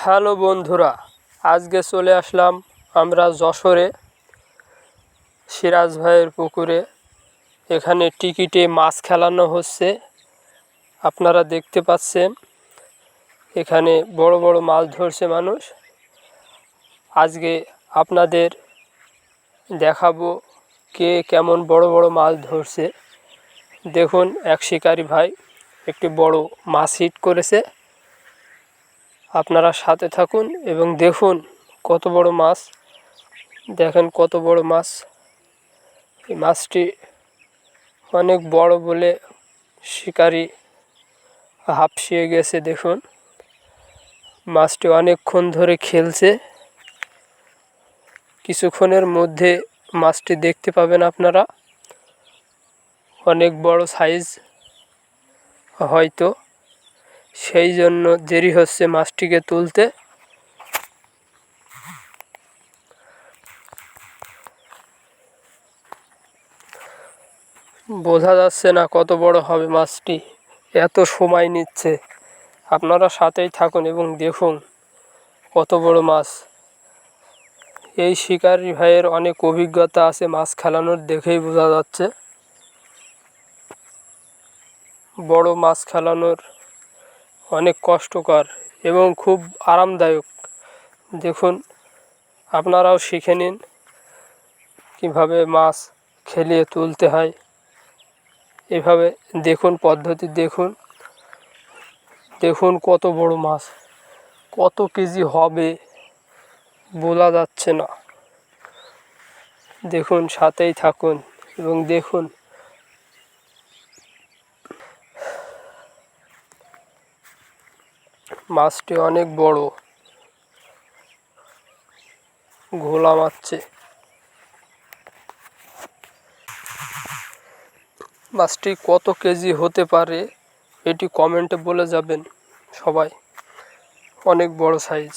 Hello বন্ধুরা, আজকে চলে আসলাম আমরা যশোরে সিরাজ ভাইয়ের পুকুরে। এখানে টিকিটে মাছ খেলানো হচ্ছে, আপনারা দেখতে পাচ্ছেন। এখানে বড় বড় মাছ ধরছে মানুষ। আজকে আপনাদের দেখাবো কে কেমন বড় বড় মাছ ধরছে। দেখুন, এক শিকারী ভাই একটি বড় মাছ হিট করেছে। আপনারা সাথে থাকুন এবং দেখুন কত বড় মাছ। দেখেন কত বড় মাছ। এই মাছটি অনেক বড় বলে শিকারী হাঁপসিয়ে গেছে। দেখুন, মাছটি অনেকক্ষণ ধরে খেলছে। কিছুক্ষণের মধ্যে মাছটি দেখতে পাবেন আপনারা। অনেক বড় সাইজ, হয়তো সেই জন্য দেরি হচ্ছে মাছটিকে তুলতে। বোঝা যাচ্ছে না কত বড় হবে মাছটি, এত সময় নিচ্ছে। আপনারা সাথেই থাকুন এবং দেখুন কত বড় মাছ। এই শিকারী ভাইয়ের অনেক অভিজ্ঞতা আছে মাছ খেলানোর, দেখেই বোঝা যাচ্ছে। বড় মাছ খেলানোর অনেক কষ্টকর এবং খুব আরামদায়ক। দেখুন, আপনারাও শিখে নিন কীভাবে মাছ খেলিয়ে তুলতে হয়। এভাবে দেখুন, পদ্ধতি দেখুন। দেখুন কত বড় মাছ, কত কেজি হবে বলা যাচ্ছে না। দেখুন, সাথেই থাকুন এবং দেখুন। মাছটি অনেক বড়, ঘোলা মারছে। মাছটি কত কেজি হতে পারে এটি কমেন্টে বলে যাবেন সবাই। অনেক বড় সাইজ।